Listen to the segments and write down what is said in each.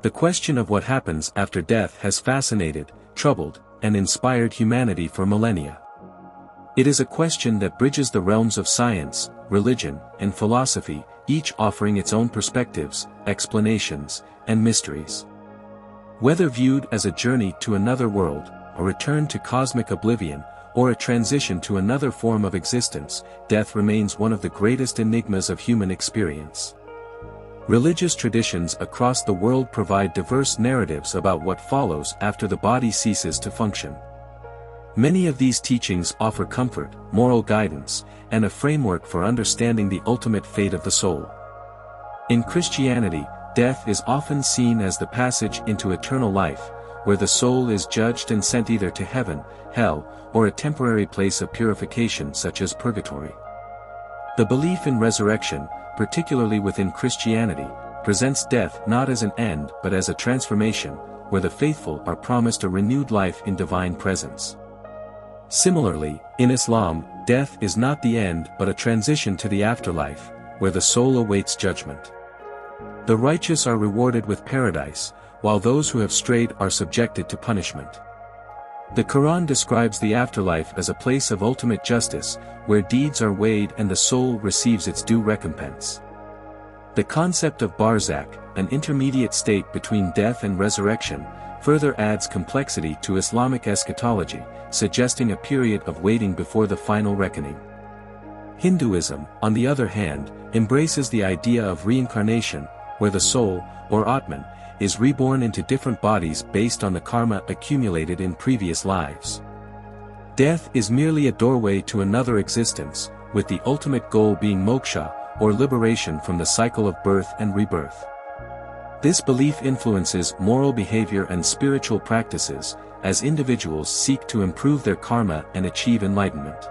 The question of what happens after death has fascinated, troubled, and inspired humanity for millennia. It is a question that bridges the realms of science, religion, and philosophy, each offering its own perspectives, explanations, and mysteries. Whether viewed as a journey to another world, a return to cosmic oblivion, or a transition to another form of existence, death remains one of the greatest enigmas of human experience. Religious traditions across the world provide diverse narratives about what follows after the body ceases to function. Many of these teachings offer comfort, moral guidance, and a framework for understanding the ultimate fate of the soul. In Christianity, death is often seen as the passage into eternal life, where the soul is judged and sent either to heaven, hell, or a temporary place of purification such as purgatory. The belief in resurrection, particularly within Christianity, presents death not as an end but as a transformation, where the faithful are promised a renewed life in divine presence. Similarly, in Islam, death is not the end but a transition to the afterlife, where the soul awaits judgment. The righteous are rewarded with paradise, while those who have strayed are subjected to punishment. The Quran describes the afterlife as a place of ultimate justice, where deeds are weighed and the soul receives its due recompense. The concept of barzakh, an intermediate state between death and resurrection, further adds complexity to Islamic eschatology, suggesting a period of waiting before the final reckoning. Hinduism, on the other hand, embraces the idea of reincarnation, where the soul, or Atman, is reborn into different bodies based on the karma accumulated in previous lives. Death is merely a doorway to another existence, with the ultimate goal being moksha, or liberation from the cycle of birth and rebirth. This belief influences moral behavior and spiritual practices, as individuals seek to improve their karma and achieve enlightenment.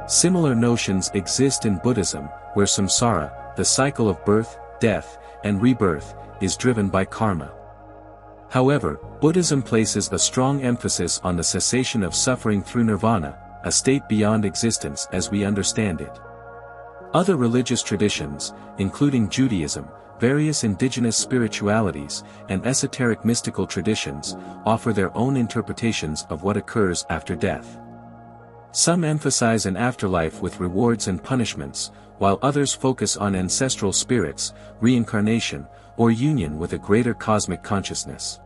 Similar notions exist in Buddhism, where samsara, the cycle of birth, death, and rebirth, is driven by karma. However, Buddhism places a strong emphasis on the cessation of suffering through nirvana, a state beyond existence as we understand it. Other religious traditions, including Judaism, various indigenous spiritualities, and esoteric mystical traditions, offer their own interpretations of what occurs after death. Some emphasize an afterlife with rewards and punishments, while others focus on ancestral spirits, reincarnation, or union with a greater cosmic consciousness.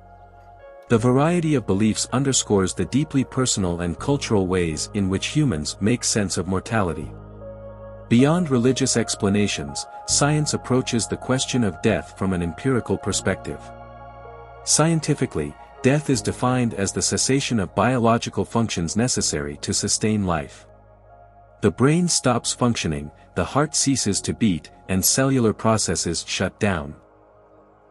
The variety of beliefs underscores the deeply personal and cultural ways in which humans make sense of mortality. Beyond religious explanations, science approaches the question of death from an empirical perspective. Scientifically, death is defined as the cessation of biological functions necessary to sustain life. The brain stops functioning, the heart ceases to beat, and cellular processes shut down.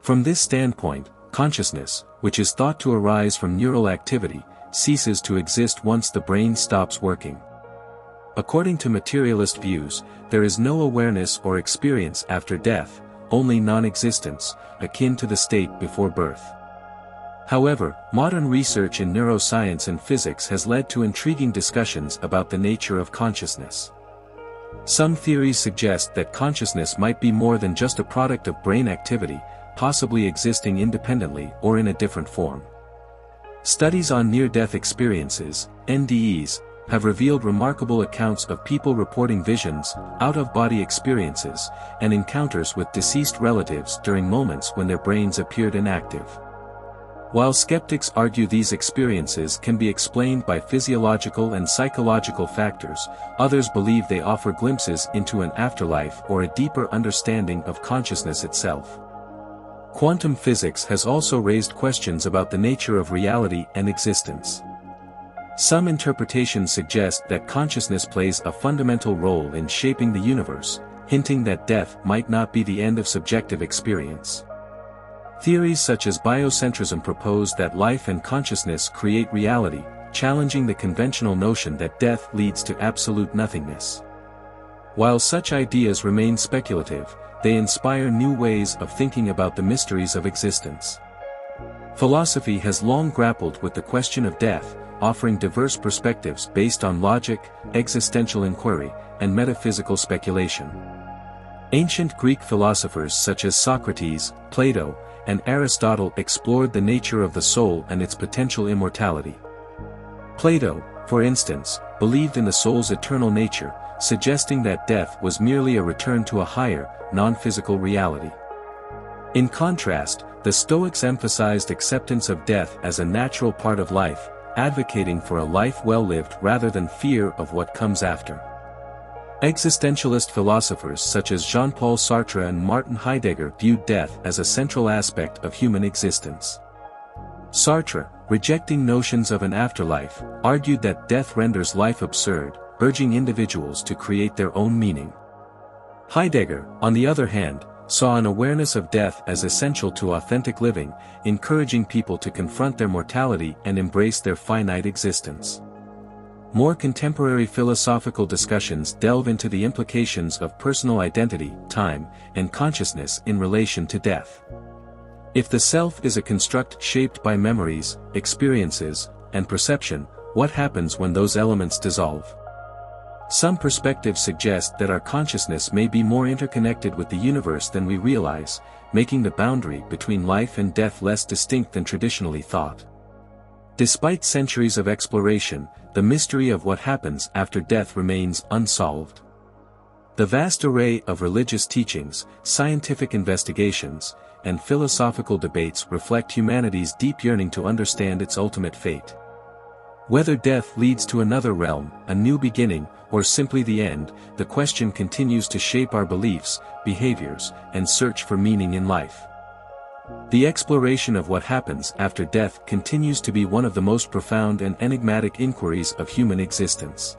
From this standpoint, consciousness, which is thought to arise from neural activity, ceases to exist once the brain stops working. According to materialist views, there is no awareness or experience after death, only non-existence, akin to the state before birth. However, modern research in neuroscience and physics has led to intriguing discussions about the nature of consciousness. Some theories suggest that consciousness might be more than just a product of brain activity, possibly existing independently or in a different form. Studies on near-death experiences, NDEs, have revealed remarkable accounts of people reporting visions, out-of-body experiences, and encounters with deceased relatives during moments when their brains appeared inactive. While skeptics argue these experiences can be explained by physiological and psychological factors, others believe they offer glimpses into an afterlife or a deeper understanding of consciousness itself. Quantum physics has also raised questions about the nature of reality and existence. Some interpretations suggest that consciousness plays a fundamental role in shaping the universe, hinting that death might not be the end of subjective experience. Theories such as biocentrism propose that life and consciousness create reality, challenging the conventional notion that death leads to absolute nothingness. While such ideas remain speculative, they inspire new ways of thinking about the mysteries of existence. Philosophy has long grappled with the question of death, offering diverse perspectives based on logic, existential inquiry, and metaphysical speculation. Ancient Greek philosophers such as Socrates, Plato, and Aristotle explored the nature of the soul and its potential immortality. Plato, for instance, believed in the soul's eternal nature, suggesting that death was merely a return to a higher, non-physical reality. In contrast, the Stoics emphasized acceptance of death as a natural part of life, advocating for a life well lived rather than fear of what comes after. Existentialist philosophers such as Jean-Paul Sartre and Martin Heidegger viewed death as a central aspect of human existence. Sartre, rejecting notions of an afterlife, argued that death renders life absurd, urging individuals to create their own meaning. Heidegger, on the other hand, saw an awareness of death as essential to authentic living, encouraging people to confront their mortality and embrace their finite existence. More contemporary philosophical discussions delve into the implications of personal identity, time, and consciousness in relation to death. If the self is a construct shaped by memories, experiences, and perception, what happens when those elements dissolve? Some perspectives suggest that our consciousness may be more interconnected with the universe than we realize, making the boundary between life and death less distinct than traditionally thought. Despite centuries of exploration, the mystery of what happens after death remains unsolved. The vast array of religious teachings, scientific investigations, and philosophical debates reflect humanity's deep yearning to understand its ultimate fate. Whether death leads to another realm, a new beginning, or simply the end, the question continues to shape our beliefs, behaviors, and search for meaning in life. The exploration of what happens after death continues to be one of the most profound and enigmatic inquiries of human existence.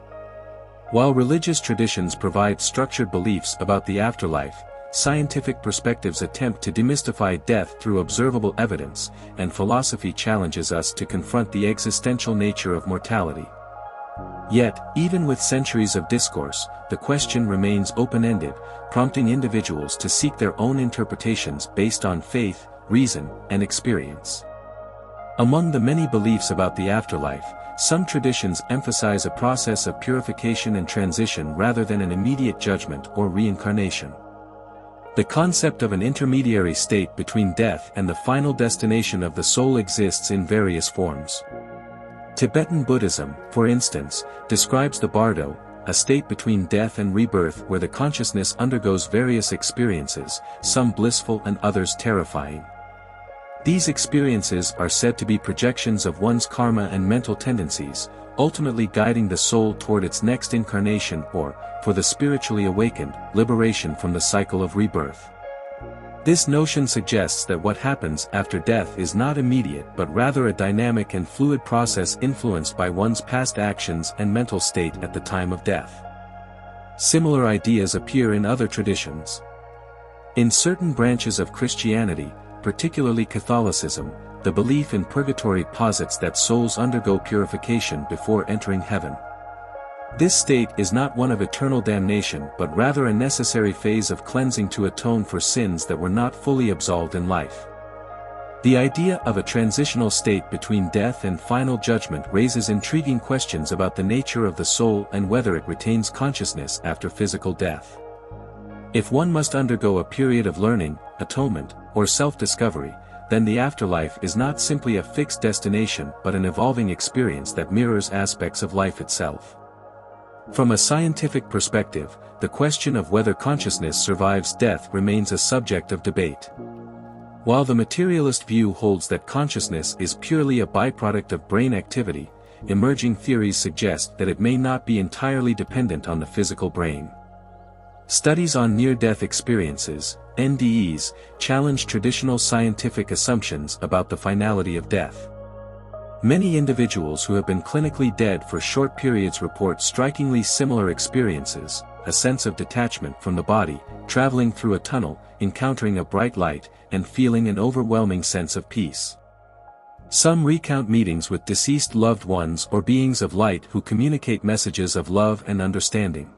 While religious traditions provide structured beliefs about the afterlife, scientific perspectives attempt to demystify death through observable evidence, and philosophy challenges us to confront the existential nature of mortality. Yet, even with centuries of discourse, the question remains open-ended, prompting individuals to seek their own interpretations based on faith, reason, and experience. Among the many beliefs about the afterlife, some traditions emphasize a process of purification and transition rather than an immediate judgment or reincarnation. The concept of an intermediary state between death and the final destination of the soul exists in various forms. Tibetan Buddhism, for instance, describes the bardo, a state between death and rebirth where the consciousness undergoes various experiences, some blissful and others terrifying. These experiences are said to be projections of one's karma and mental tendencies, ultimately guiding the soul toward its next incarnation or, for the spiritually awakened, liberation from the cycle of rebirth. This notion suggests that what happens after death is not immediate but rather a dynamic and fluid process influenced by one's past actions and mental state at the time of death. Similar ideas appear in other traditions. In certain branches of Christianity, particularly Catholicism, the belief in purgatory posits that souls undergo purification before entering heaven. This state is not one of eternal damnation but rather a necessary phase of cleansing to atone for sins that were not fully absolved in life. The idea of a transitional state between death and final judgment raises intriguing questions about the nature of the soul and whether it retains consciousness after physical death. If one must undergo a period of learning, atonement, or self-discovery, then the afterlife is not simply a fixed destination but an evolving experience that mirrors aspects of life itself. From a scientific perspective, the question of whether consciousness survives death remains a subject of debate. While the materialist view holds that consciousness is purely a byproduct of brain activity, emerging theories suggest that it may not be entirely dependent on the physical brain. Studies on near-death experiences, NDEs, challenge traditional scientific assumptions about the finality of death. Many individuals who have been clinically dead for short periods report strikingly similar experiences, a sense of detachment from the body, traveling through a tunnel, encountering a bright light, and feeling an overwhelming sense of peace. Some recount meetings with deceased loved ones or beings of light who communicate messages of love and understanding.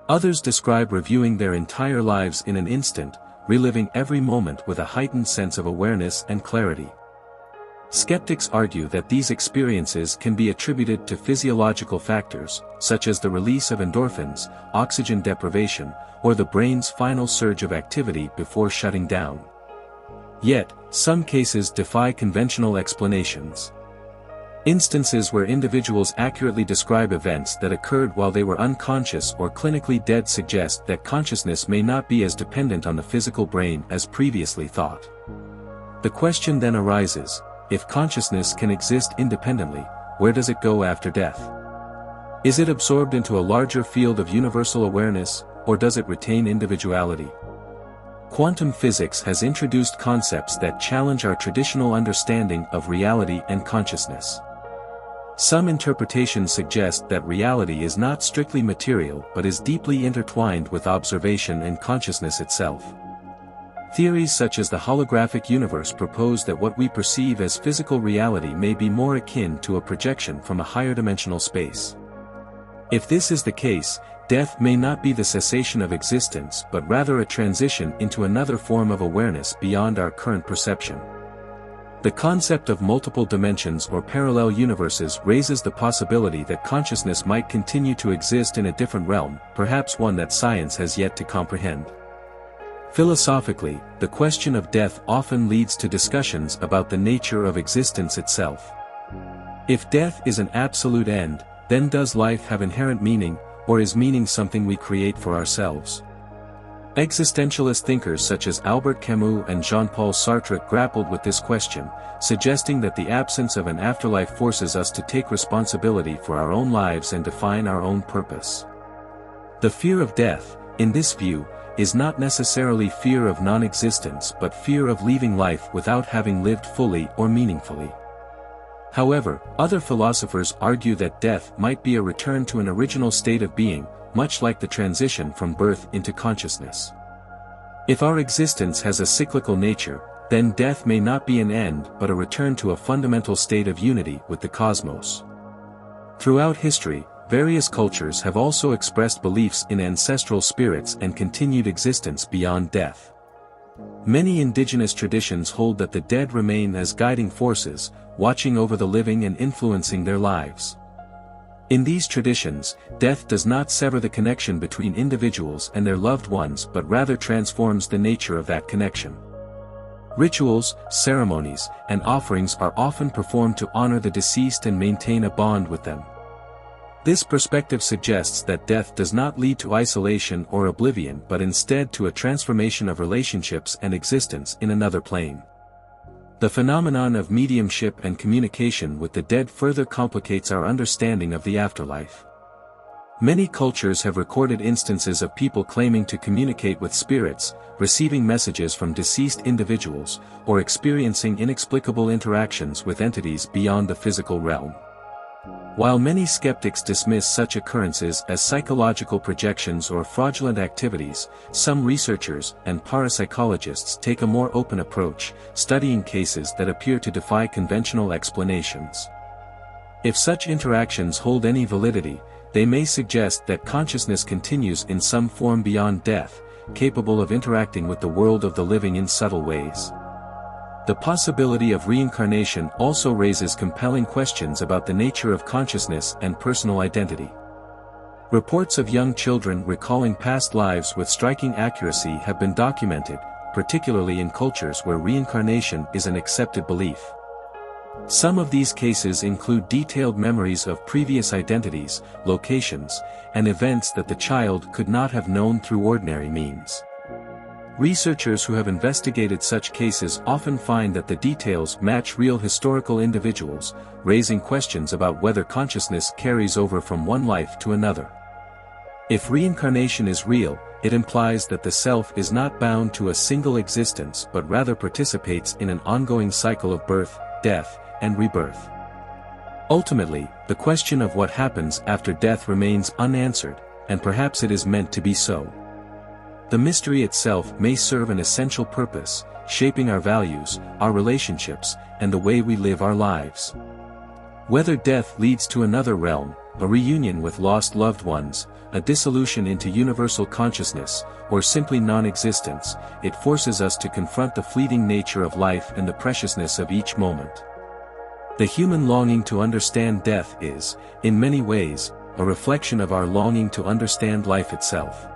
Others describe reviewing their entire lives in an instant, reliving every moment with a heightened sense of awareness and clarity. Skeptics argue that these experiences can be attributed to physiological factors, such as the release of endorphins, oxygen deprivation, or the brain's final surge of activity before shutting down. Yet, Some cases defy conventional explanations. Instances where individuals accurately describe events that occurred while they were unconscious or clinically dead suggest that consciousness may not be as dependent on the physical brain as previously thought. The question then arises, if consciousness can exist independently, where does it go after death? Is it absorbed into a larger field of universal awareness, or does it retain individuality? Quantum physics has introduced concepts that challenge our traditional understanding of reality and consciousness. Some interpretations suggest that reality is not strictly material but is deeply intertwined with observation and consciousness itself. Theories such as the holographic universe propose that what we perceive as physical reality may be more akin to a projection from a higher dimensional space. If this is the case, death may not be the cessation of existence but rather a transition into another form of awareness beyond our current perception. The concept of multiple dimensions or parallel universes raises the possibility that consciousness might continue to exist in a different realm, perhaps one that science has yet to comprehend. Philosophically, the question of death often leads to discussions about the nature of existence itself. If death is an absolute end, then does life have inherent meaning, or is meaning something we create for ourselves? Existentialist thinkers such as Albert Camus and Jean-Paul Sartre grappled with this question, suggesting that the absence of an afterlife forces us to take responsibility for our own lives and define our own purpose. The fear of death, in this view, is not necessarily fear of non-existence but fear of leaving life without having lived fully or meaningfully. However, other philosophers argue that death might be a return to an original state of being, much like the transition from birth into consciousness. If our existence has a cyclical nature, then death may not be an end but a return to a fundamental state of unity with the cosmos. Throughout history, various cultures have also expressed beliefs in ancestral spirits and continued existence beyond death. Many indigenous traditions hold that the dead remain as guiding forces, watching over the living and influencing their lives. In these traditions, death does not sever the connection between individuals and their loved ones but rather transforms the nature of that connection. Rituals, ceremonies, and offerings are often performed to honor the deceased and maintain a bond with them. This perspective suggests that death does not lead to isolation or oblivion but instead to a transformation of relationships and existence in another plane. The phenomenon of mediumship and communication with the dead further complicates our understanding of the afterlife. Many cultures have recorded instances of people claiming to communicate with spirits, receiving messages from deceased individuals, or experiencing inexplicable interactions with entities beyond the physical realm. While many skeptics dismiss such occurrences as psychological projections or fraudulent activities, some researchers and parapsychologists take a more open approach, studying cases that appear to defy conventional explanations. If such interactions hold any validity, they may suggest that consciousness continues in some form beyond death, capable of interacting with the world of the living in subtle ways. The possibility of reincarnation also raises compelling questions about the nature of consciousness and personal identity. Reports of young children recalling past lives with striking accuracy have been documented, particularly in cultures where reincarnation is an accepted belief. Some of these cases include detailed memories of previous identities, locations, and events that the child could not have known through ordinary means. Researchers who have investigated such cases often find that the details match real historical individuals, raising questions about whether consciousness carries over from one life to another. If reincarnation is real, it implies that the self is not bound to a single existence but rather participates in an ongoing cycle of birth, death, and rebirth. Ultimately, the question of what happens after death remains unanswered, and perhaps it is meant to be so. The mystery itself may serve an essential purpose, shaping our values, our relationships, and the way we live our lives. Whether death leads to another realm, a reunion with lost loved ones, a dissolution into universal consciousness, or simply non-existence, it forces us to confront the fleeting nature of life and the preciousness of each moment. The human longing to understand death is, in many ways, a reflection of our longing to understand life itself.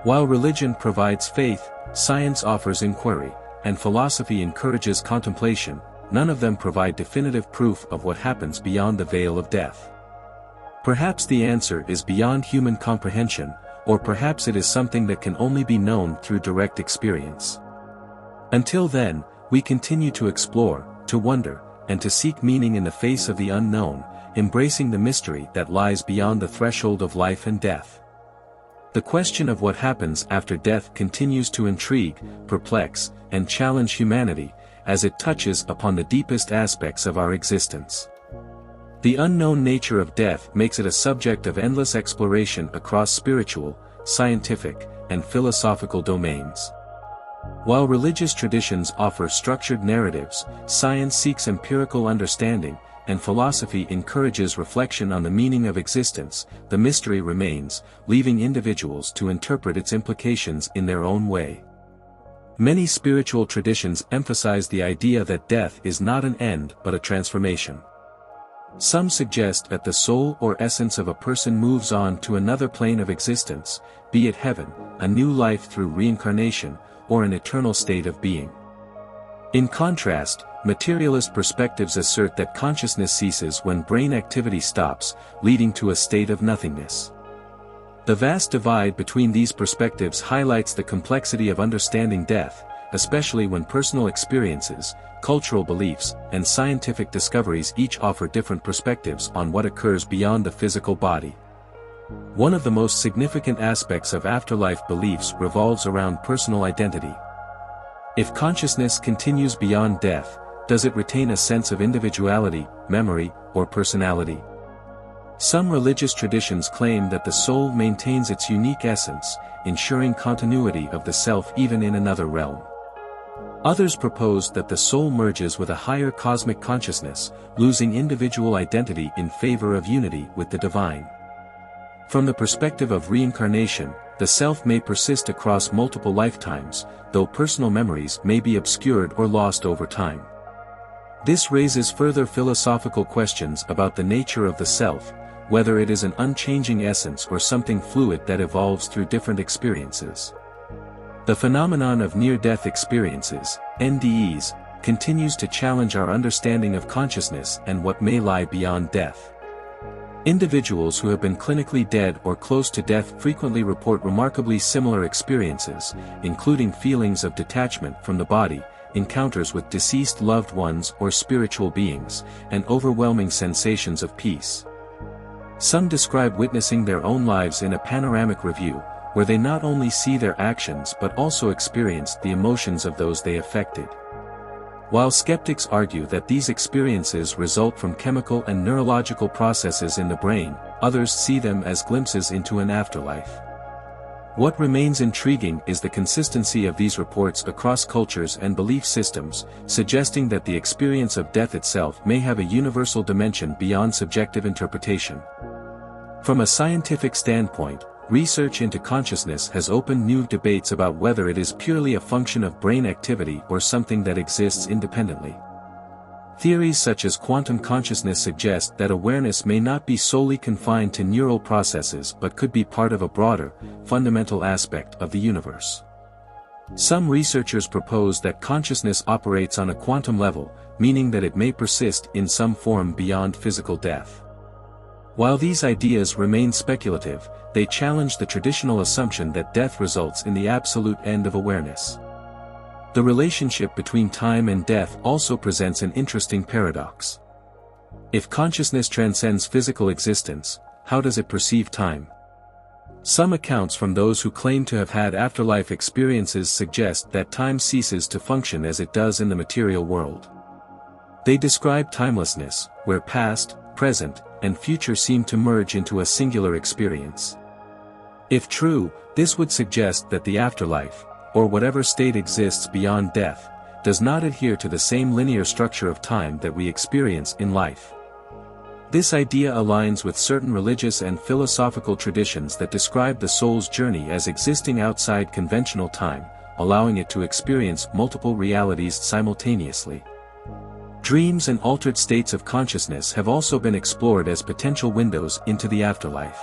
While religion provides faith, science offers inquiry, and philosophy encourages contemplation, none of them provide definitive proof of what happens beyond the veil of death. Perhaps the answer is beyond human comprehension, or perhaps it is something that can only be known through direct experience. Until then, we continue to explore, to wonder, and to seek meaning in the face of the unknown, embracing the mystery that lies beyond the threshold of life and death. The question of what happens after death continues to intrigue, perplex, and challenge humanity, as it touches upon the deepest aspects of our existence. The unknown nature of death makes it a subject of endless exploration across spiritual, scientific, and philosophical domains. While religious traditions offer structured narratives, science seeks empirical understanding, and philosophy encourages reflection on the meaning of existence, the mystery remains, leaving individuals to interpret its implications in their own way. Many spiritual traditions emphasize the idea that death is not an end but a transformation. Some suggest that the soul or essence of a person moves on to another plane of existence, be it heaven, a new life through reincarnation, or an eternal state of being. In contrast, materialist perspectives assert that consciousness ceases when brain activity stops, leading to a state of nothingness. The vast divide between these perspectives highlights the complexity of understanding death, especially when personal experiences, cultural beliefs, and scientific discoveries each offer different perspectives on what occurs beyond the physical body. One of the most significant aspects of afterlife beliefs revolves around personal identity. If consciousness continues beyond death, does it retain a sense of individuality, memory, or personality? Some religious traditions claim that the soul maintains its unique essence, ensuring continuity of the self even in another realm. Others propose that the soul merges with a higher cosmic consciousness, losing individual identity in favor of unity with the divine. From the perspective of reincarnation, the self may persist across multiple lifetimes, though personal memories may be obscured or lost over time. This raises further philosophical questions about the nature of the self, whether it is an unchanging essence or something fluid that evolves through different experiences. The phenomenon of near-death experiences, NDEs, continues to challenge our understanding of consciousness and what may lie beyond death. Individuals who have been clinically dead or close to death frequently report remarkably similar experiences, including feelings of detachment from the body, encounters with deceased loved ones or spiritual beings, and overwhelming sensations of peace. Some describe witnessing their own lives in a panoramic review, where they not only see their actions but also experience the emotions of those they affected. While skeptics argue that these experiences result from chemical and neurological processes in the brain, others see them as glimpses into an afterlife. What remains intriguing is the consistency of these reports across cultures and belief systems, suggesting that the experience of death itself may have a universal dimension beyond subjective interpretation. From a scientific standpoint, research into consciousness has opened new debates about whether it is purely a function of brain activity or something that exists independently. Theories such as quantum consciousness suggest that awareness may not be solely confined to neural processes but could be part of a broader, fundamental aspect of the universe. Some researchers propose that consciousness operates on a quantum level, meaning that it may persist in some form beyond physical death. While these ideas remain speculative, they challenge the traditional assumption that death results in the absolute end of awareness. The relationship between time and death also presents an interesting paradox. If consciousness transcends physical existence, how does it perceive time? Some accounts from those who claim to have had afterlife experiences suggest that time ceases to function as it does in the material world. They describe timelessness, where past, present, and future seem to merge into a singular experience. If true, this would suggest that the afterlife, or whatever state exists beyond death, does not adhere to the same linear structure of time that we experience in life. This idea aligns with certain religious and philosophical traditions that describe the soul's journey as existing outside conventional time, allowing it to experience multiple realities simultaneously. Dreams and altered states of consciousness have also been explored as potential windows into the afterlife.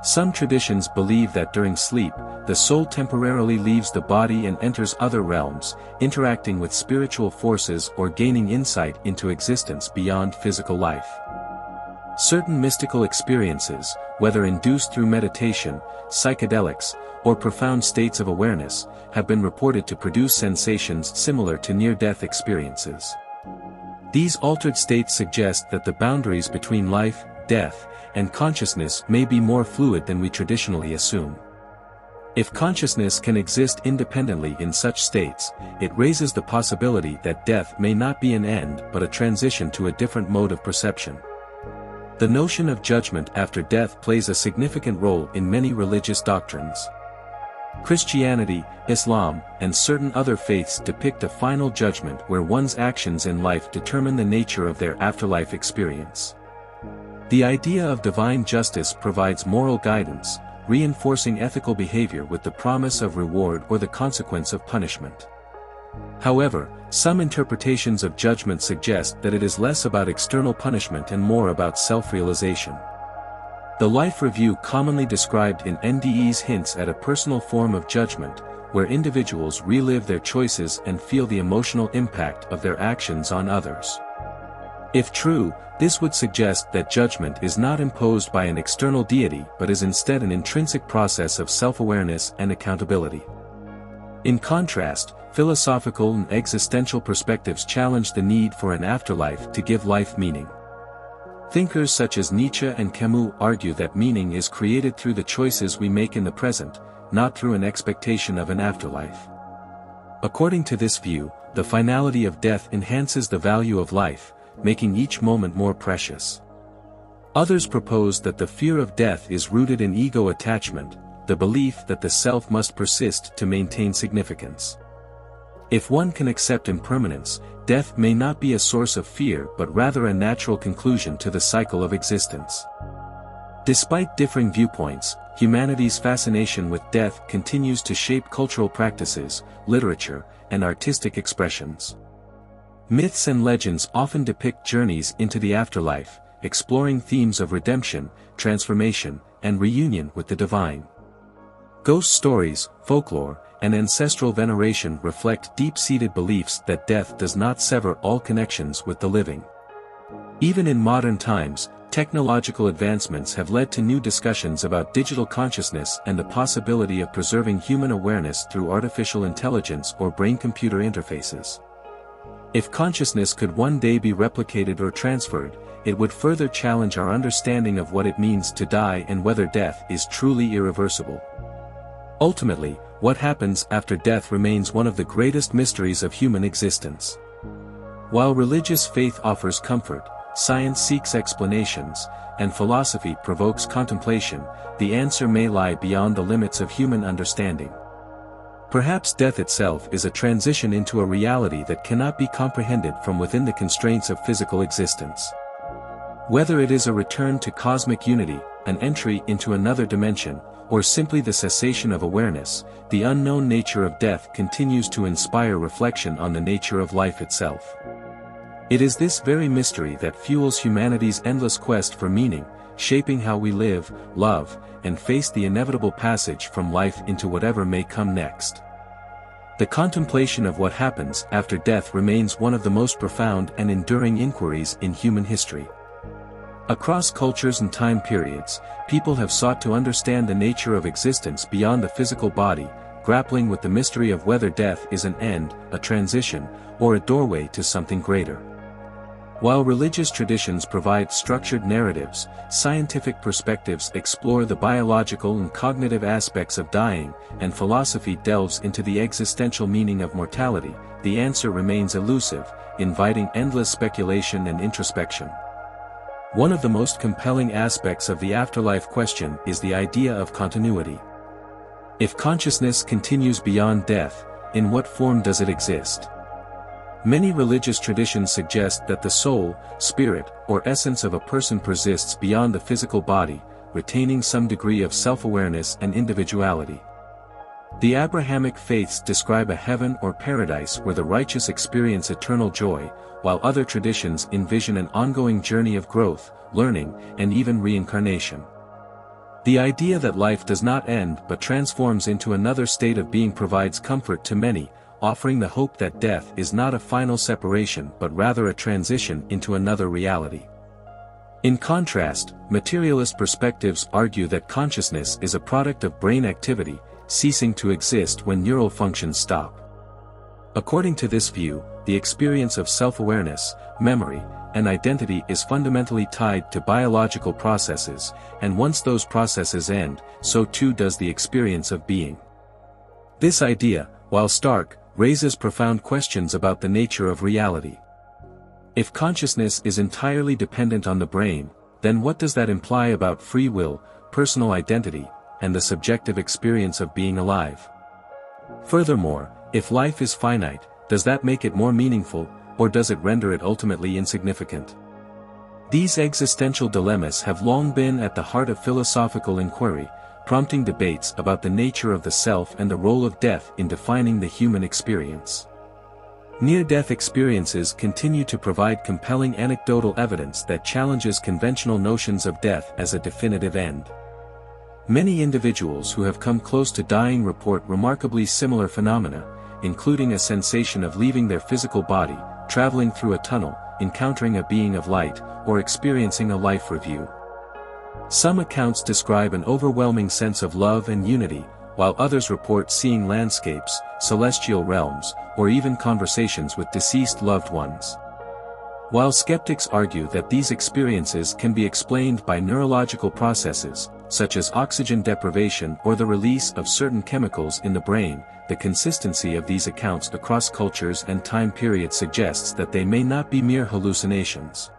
Some traditions believe that during sleep, the soul temporarily leaves the body and enters other realms, interacting with spiritual forces or gaining insight into existence beyond physical life. Certain mystical experiences, whether induced through meditation, psychedelics, or profound states of awareness, have been reported to produce sensations similar to near-death experiences. These altered states suggest that the boundaries between life, death, and consciousness may be more fluid than we traditionally assume. If consciousness can exist independently in such states, it raises the possibility that death may not be an end but a transition to a different mode of perception. The notion of judgment after death plays a significant role in many religious doctrines. Christianity, Islam, and certain other faiths depict a final judgment where one's actions in life determine the nature of their afterlife experience. The idea of divine justice provides moral guidance, reinforcing ethical behavior with the promise of reward or the consequence of punishment. However, some interpretations of judgment suggest that it is less about external punishment and more about self-realization. The life review commonly described in NDEs hints at a personal form of judgment, where individuals relive their choices and feel the emotional impact of their actions on others. If true, this would suggest that judgment is not imposed by an external deity but is instead an intrinsic process of self-awareness and accountability. In contrast, philosophical and existential perspectives challenge the need for an afterlife to give life meaning. Thinkers such as Nietzsche and Camus argue that meaning is created through the choices we make in the present, not through an expectation of an afterlife. According to this view, the finality of death enhances the value of life, making each moment more precious. Others propose that the fear of death is rooted in ego attachment, the belief that the self must persist to maintain significance. If one can accept impermanence, death may not be a source of fear but rather a natural conclusion to the cycle of existence. Despite differing viewpoints, humanity's fascination with death continues to shape cultural practices, literature, and artistic expressions. Myths and legends often depict journeys into the afterlife, exploring themes of redemption, transformation, and reunion with the divine. Ghost stories, folklore, and ancestral veneration reflect deep-seated beliefs that death does not sever all connections with the living. Even in modern times, technological advancements have led to new discussions about digital consciousness and the possibility of preserving human awareness through artificial intelligence or brain-computer interfaces. If consciousness could one day be replicated or transferred, it would further challenge our understanding of what it means to die and whether death is truly irreversible. Ultimately, what happens after death remains one of the greatest mysteries of human existence. While religious faith offers comfort, science seeks explanations, and philosophy provokes contemplation, the answer may lie beyond the limits of human understanding. Perhaps death itself is a transition into a reality that cannot be comprehended from within the constraints of physical existence. Whether it is a return to cosmic unity, an entry into another dimension, or simply the cessation of awareness, the unknown nature of death continues to inspire reflection on the nature of life itself. It is this very mystery that fuels humanity's endless quest for meaning, shaping how we live, love, and face the inevitable passage from life into whatever may come next. The contemplation of what happens after death remains one of the most profound and enduring inquiries in human history. Across cultures and time periods, people have sought to understand the nature of existence beyond the physical body, grappling with the mystery of whether death is an end, a transition, or a doorway to something greater. While religious traditions provide structured narratives, scientific perspectives explore the biological and cognitive aspects of dying, and philosophy delves into the existential meaning of mortality, the answer remains elusive, inviting endless speculation and introspection. One of the most compelling aspects of the afterlife question is the idea of continuity. If consciousness continues beyond death, in what form does it exist? Many religious traditions suggest that the soul, spirit, or essence of a person persists beyond the physical body, retaining some degree of self-awareness and individuality. The Abrahamic faiths describe a heaven or paradise where the righteous experience eternal joy, while other traditions envision an ongoing journey of growth, learning, and even reincarnation. The idea that life does not end but transforms into another state of being provides comfort to many, offering the hope that death is not a final separation but rather a transition into another reality. In contrast, materialist perspectives argue that consciousness is a product of brain activity, ceasing to exist when neural functions stop. According to this view, the experience of self-awareness, memory, and identity is fundamentally tied to biological processes, and once those processes end, so too does the experience of being. This idea, while stark, raises profound questions about the nature of reality. If consciousness is entirely dependent on the brain, then what does that imply about free will, personal identity, and the subjective experience of being alive? Furthermore, if life is finite, does that make it more meaningful, or does it render it ultimately insignificant? These existential dilemmas have long been at the heart of philosophical inquiry, prompting debates about the nature of the self and the role of death in defining the human experience. Near-death experiences continue to provide compelling anecdotal evidence that challenges conventional notions of death as a definitive end. Many individuals who have come close to dying report remarkably similar phenomena, including a sensation of leaving their physical body, traveling through a tunnel, encountering a being of light, or experiencing a life review. Some accounts describe an overwhelming sense of love and unity, while others report seeing landscapes, celestial realms, or even conversations with deceased loved ones. While skeptics argue that these experiences can be explained by neurological processes, such as oxygen deprivation or the release of certain chemicals in the brain, the consistency of these accounts across cultures and time periods suggests that they may not be mere hallucinations.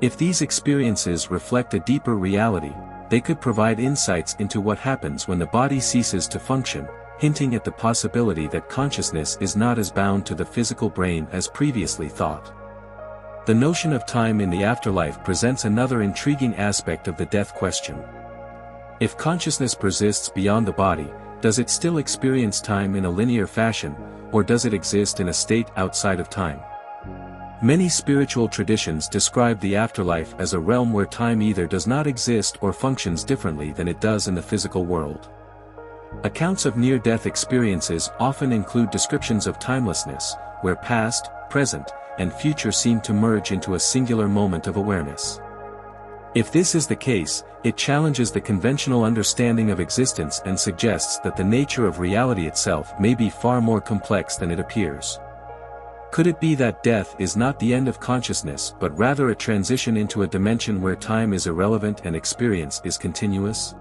If these experiences reflect a deeper reality, they could provide insights into what happens when the body ceases to function, hinting at the possibility that consciousness is not as bound to the physical brain as previously thought. The notion of time in the afterlife presents another intriguing aspect of the death question. If consciousness persists beyond the body, does it still experience time in a linear fashion, or does it exist in a state outside of time? Many spiritual traditions describe the afterlife as a realm where time either does not exist or functions differently than it does in the physical world. Accounts of near-death experiences often include descriptions of timelessness, where past, present, and future seem to merge into a singular moment of awareness. If this is the case, it challenges the conventional understanding of existence and suggests that the nature of reality itself may be far more complex than it appears. Could it be that death is not the end of consciousness but rather a transition into a dimension where time is irrelevant and experience is continuous?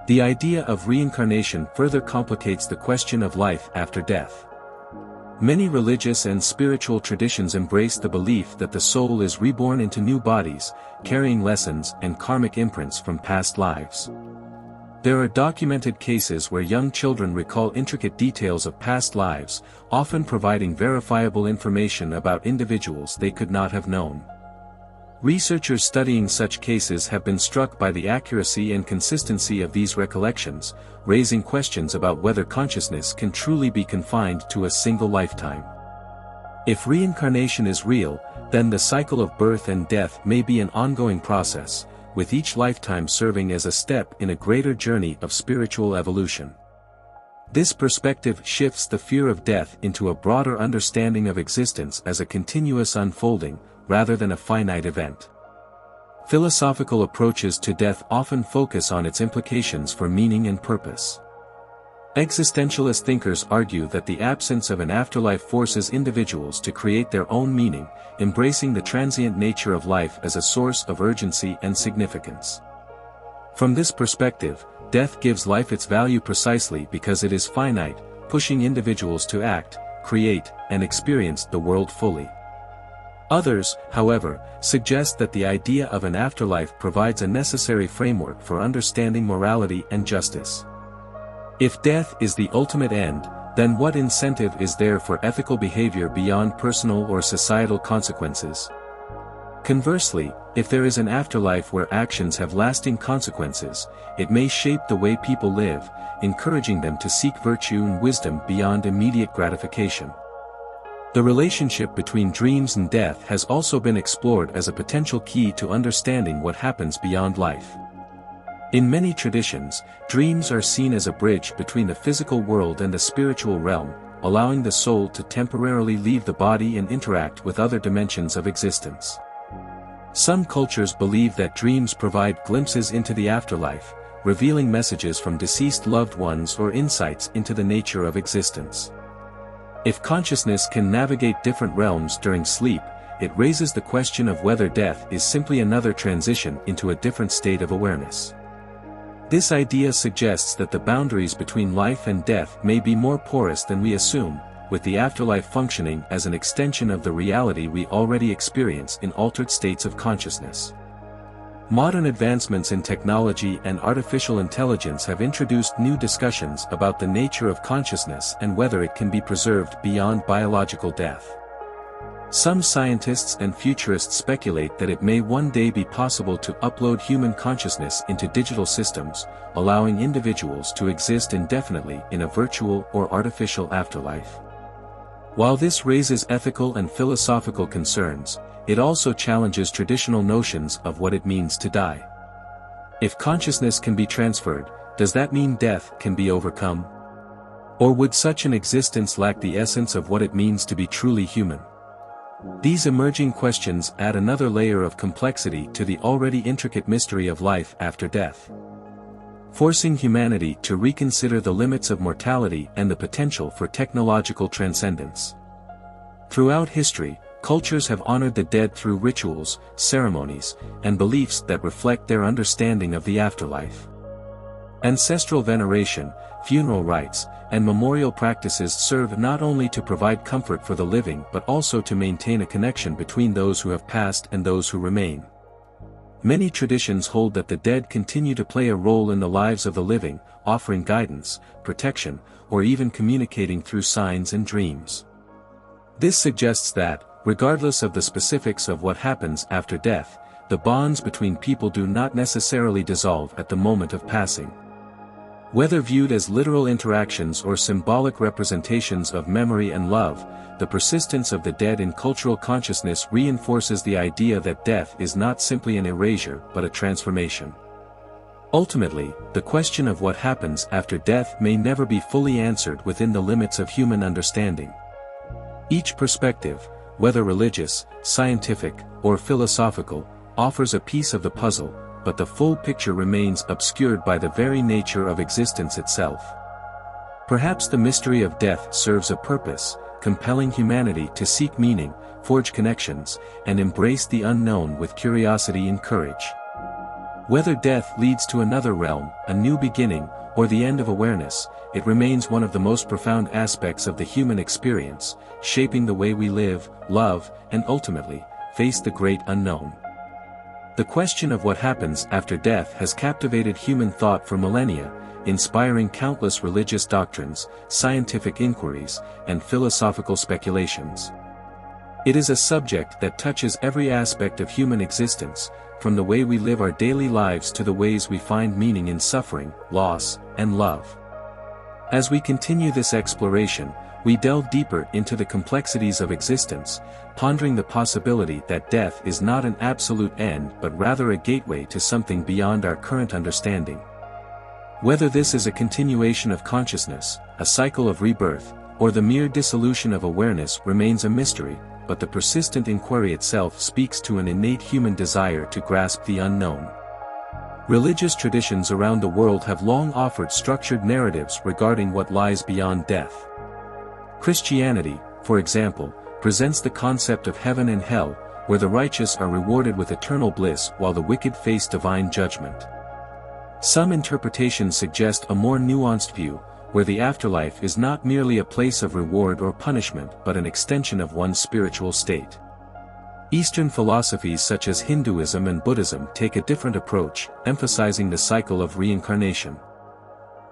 The idea of reincarnation further complicates the question of life after death. Many religious and spiritual traditions embrace the belief that the soul is reborn into new bodies, carrying lessons and karmic imprints from past lives. There are documented cases where young children recall intricate details of past lives, often providing verifiable information about individuals they could not have known. Researchers studying such cases have been struck by the accuracy and consistency of these recollections, raising questions about whether consciousness can truly be confined to a single lifetime. If reincarnation is real, then the cycle of birth and death may be an ongoing process, with each lifetime serving as a step in a greater journey of spiritual evolution. This perspective shifts the fear of death into a broader understanding of existence as a continuous unfolding, rather than a finite event. Philosophical approaches to death often focus on its implications for meaning and purpose. Existentialist thinkers argue that the absence of an afterlife forces individuals to create their own meaning, embracing the transient nature of life as a source of urgency and significance. From this perspective, death gives life its value precisely because it is finite, pushing individuals to act, create, and experience the world fully. Others, however, suggest that the idea of an afterlife provides a necessary framework for understanding morality and justice. If death is the ultimate end, then what incentive is there for ethical behavior beyond personal or societal consequences? Conversely, if there is an afterlife where actions have lasting consequences, it may shape the way people live, encouraging them to seek virtue and wisdom beyond immediate gratification. The relationship between dreams and death has also been explored as a potential key to understanding what happens beyond life. In many traditions, dreams are seen as a bridge between the physical world and the spiritual realm, allowing the soul to temporarily leave the body and interact with other dimensions of existence. Some cultures believe that dreams provide glimpses into the afterlife, revealing messages from deceased loved ones or insights into the nature of existence. If consciousness can navigate different realms during sleep, it raises the question of whether death is simply another transition into a different state of awareness. This idea suggests that the boundaries between life and death may be more porous than we assume, with the afterlife functioning as an extension of the reality we already experience in altered states of consciousness. Modern advancements in technology and artificial intelligence have introduced new discussions about the nature of consciousness and whether it can be preserved beyond biological death. Some scientists and futurists speculate that it may one day be possible to upload human consciousness into digital systems, allowing individuals to exist indefinitely in a virtual or artificial afterlife. While this raises ethical and philosophical concerns, it also challenges traditional notions of what it means to die. If consciousness can be transferred, does that mean death can be overcome? Or would such an existence lack the essence of what it means to be truly human? These emerging questions add another layer of complexity to the already intricate mystery of life after death, forcing humanity to reconsider the limits of mortality and the potential for technological transcendence. Throughout history, cultures have honored the dead through rituals, ceremonies, and beliefs that reflect their understanding of the afterlife. Ancestral veneration, funeral rites, and memorial practices serve not only to provide comfort for the living but also to maintain a connection between those who have passed and those who remain. Many traditions hold that the dead continue to play a role in the lives of the living, offering guidance, protection, or even communicating through signs and dreams. This suggests that, regardless of the specifics of what happens after death, the bonds between people do not necessarily dissolve at the moment of passing. Whether viewed as literal interactions or symbolic representations of memory and love, the persistence of the dead in cultural consciousness reinforces the idea that death is not simply an erasure but a transformation. Ultimately, the question of what happens after death may never be fully answered within the limits of human understanding. Each perspective, whether religious, scientific, or philosophical, offers a piece of the puzzle, but the full picture remains obscured by the very nature of existence itself. Perhaps the mystery of death serves a purpose, compelling humanity to seek meaning, forge connections, and embrace the unknown with curiosity and courage. Whether death leads to another realm, a new beginning, or the end of awareness, it remains one of the most profound aspects of the human experience, shaping the way we live, love, and ultimately, face the great unknown. The question of what happens after death has captivated human thought for millennia, inspiring countless religious doctrines, scientific inquiries, and philosophical speculations. It is a subject that touches every aspect of human existence, from the way we live our daily lives to the ways we find meaning in suffering, loss, and love. As we continue this exploration, we delve deeper into the complexities of existence, pondering the possibility that death is not an absolute end but rather a gateway to something beyond our current understanding. Whether this is a continuation of consciousness, a cycle of rebirth, or the mere dissolution of awareness remains a mystery, but the persistent inquiry itself speaks to an innate human desire to grasp the unknown. Religious traditions around the world have long offered structured narratives regarding what lies beyond death. Christianity, for example, presents the concept of heaven and hell, where the righteous are rewarded with eternal bliss while the wicked face divine judgment. Some interpretations suggest a more nuanced view, where the afterlife is not merely a place of reward or punishment but an extension of one's spiritual state. Eastern philosophies such as Hinduism and Buddhism take a different approach, emphasizing the cycle of reincarnation.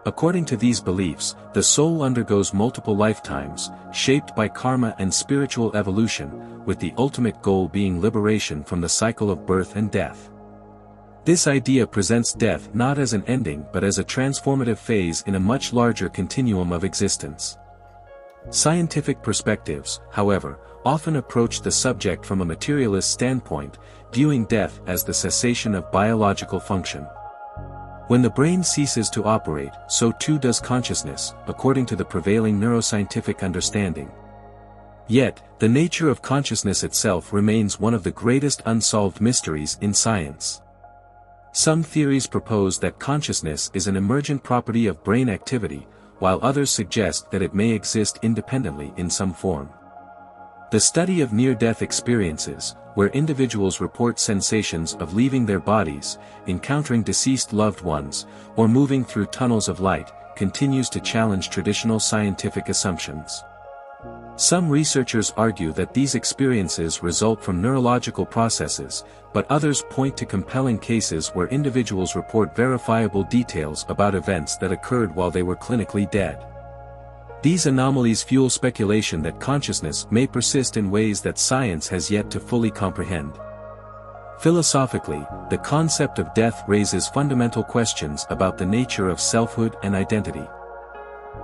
According to these beliefs, the soul undergoes multiple lifetimes, shaped by karma and spiritual evolution, with the ultimate goal being liberation from the cycle of birth and death. This idea presents death not as an ending but as a transformative phase in a much larger continuum of existence. Scientific perspectives, however, often approach the subject from a materialist standpoint, viewing death as the cessation of biological function. When the brain ceases to operate, so too does consciousness, according to the prevailing neuroscientific understanding. Yet, the nature of consciousness itself remains one of the greatest unsolved mysteries in science. Some theories propose that consciousness is an emergent property of brain activity, while others suggest that it may exist independently in some form. The study of near-death experiences, where individuals report sensations of leaving their bodies, encountering deceased loved ones, or moving through tunnels of light, continues to challenge traditional scientific assumptions. Some researchers argue that these experiences result from neurological processes, but others point to compelling cases where individuals report verifiable details about events that occurred while they were clinically dead. These anomalies fuel speculation that consciousness may persist in ways that science has yet to fully comprehend. Philosophically, the concept of death raises fundamental questions about the nature of selfhood and identity.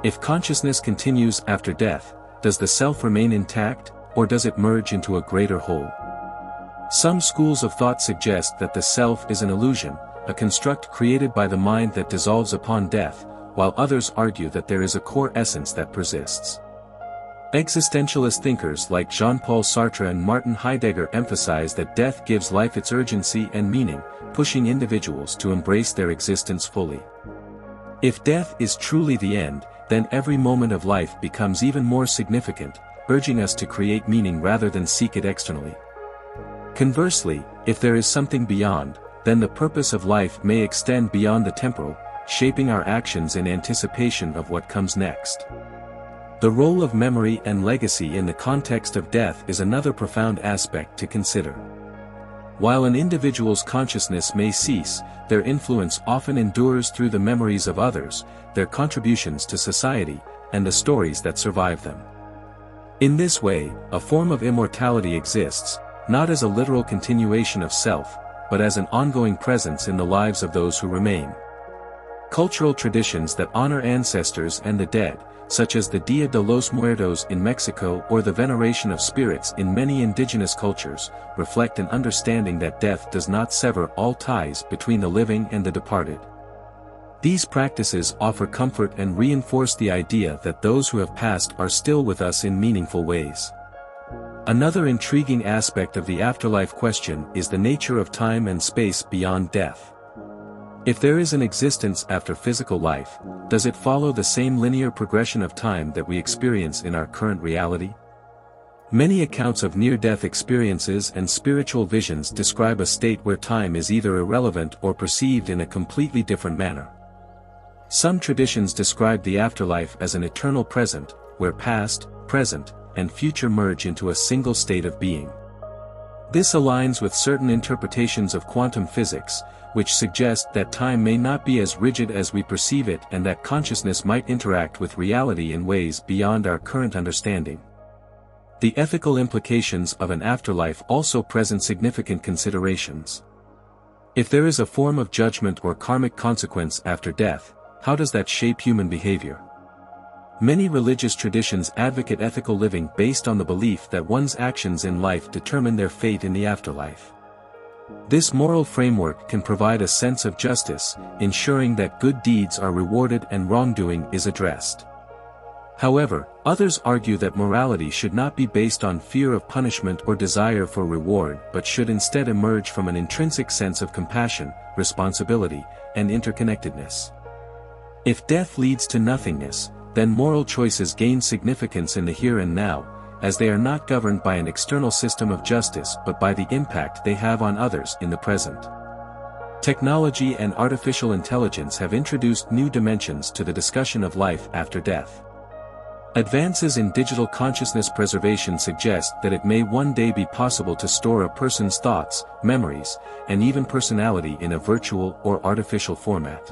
If consciousness continues after death, does the self remain intact, or does it merge into a greater whole? Some schools of thought suggest that the self is an illusion, a construct created by the mind that dissolves upon death, while others argue that there is a core essence that persists. Existentialist thinkers like Jean-Paul Sartre and Martin Heidegger emphasize that death gives life its urgency and meaning, pushing individuals to embrace their existence fully. If death is truly the end, then every moment of life becomes even more significant, urging us to create meaning rather than seek it externally. Conversely, if there is something beyond, then the purpose of life may extend beyond the temporal, shaping our actions in anticipation of what comes next. The role of memory and legacy in the context of death is another profound aspect to consider. While an individual's consciousness may cease, their influence often endures through the memories of others, their contributions to society, and the stories that survive them. In this way, a form of immortality exists, not as a literal continuation of self, but as an ongoing presence in the lives of those who remain. Cultural traditions that honor ancestors and the dead, such as the Dia de los Muertos in Mexico or the veneration of spirits in many indigenous cultures, reflect an understanding that death does not sever all ties between the living and the departed. These practices offer comfort and reinforce the idea that those who have passed are still with us in meaningful ways. Another intriguing aspect of the afterlife question is the nature of time and space beyond death. If there is an existence after physical life, does it follow the same linear progression of time that we experience in our current reality? Many accounts of near-death experiences and spiritual visions describe a state where time is either irrelevant or perceived in a completely different manner. Some traditions describe the afterlife as an eternal present, where past, present, and future merge into a single state of being. This aligns with certain interpretations of quantum physics, which suggest that time may not be as rigid as we perceive it and that consciousness might interact with reality in ways beyond our current understanding. The ethical implications of an afterlife also present significant considerations. If there is a form of judgment or karmic consequence after death, how does that shape human behavior? Many religious traditions advocate ethical living based on the belief that one's actions in life determine their fate in the afterlife. This moral framework can provide a sense of justice, ensuring that good deeds are rewarded and wrongdoing is addressed. However, others argue that morality should not be based on fear of punishment or desire for reward but should instead emerge from an intrinsic sense of compassion, responsibility, and interconnectedness. If death leads to nothingness, then moral choices gain significance in the here and now, as they are not governed by an external system of justice but by the impact they have on others in the present. Technology and artificial intelligence have introduced new dimensions to the discussion of life after death. Advances in digital consciousness preservation suggest that it may one day be possible to store a person's thoughts, memories, and even personality in a virtual or artificial format.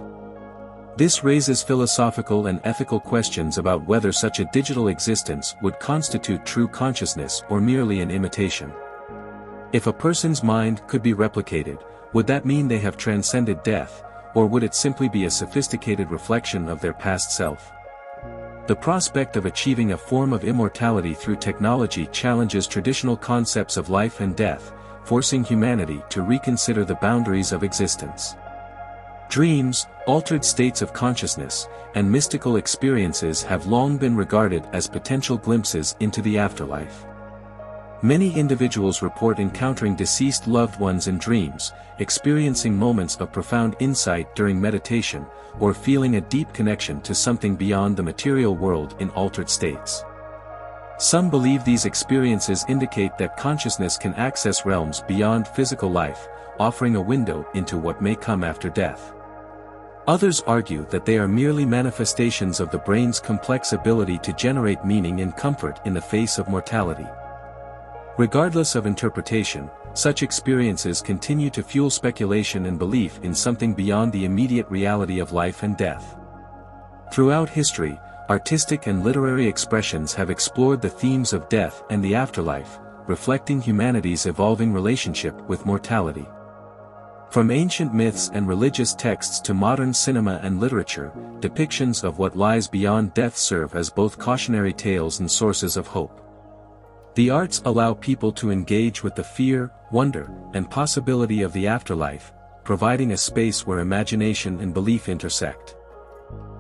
This raises philosophical and ethical questions about whether such a digital existence would constitute true consciousness or merely an imitation. If a person's mind could be replicated, would that mean they have transcended death, or would it simply be a sophisticated reflection of their past self? The prospect of achieving a form of immortality through technology challenges traditional concepts of life and death, forcing humanity to reconsider the boundaries of existence. Dreams, altered states of consciousness, and mystical experiences have long been regarded as potential glimpses into the afterlife. Many individuals report encountering deceased loved ones in dreams, experiencing moments of profound insight during meditation, or feeling a deep connection to something beyond the material world in altered states. Some believe these experiences indicate that consciousness can access realms beyond physical life, offering a window into what may come after death. Others argue that they are merely manifestations of the brain's complex ability to generate meaning and comfort in the face of mortality. Regardless of interpretation, such experiences continue to fuel speculation and belief in something beyond the immediate reality of life and death. Throughout history, artistic and literary expressions have explored the themes of death and the afterlife, reflecting humanity's evolving relationship with mortality. From ancient myths and religious texts to modern cinema and literature, depictions of what lies beyond death serve as both cautionary tales and sources of hope. The arts allow people to engage with the fear, wonder, and possibility of the afterlife, providing a space where imagination and belief intersect.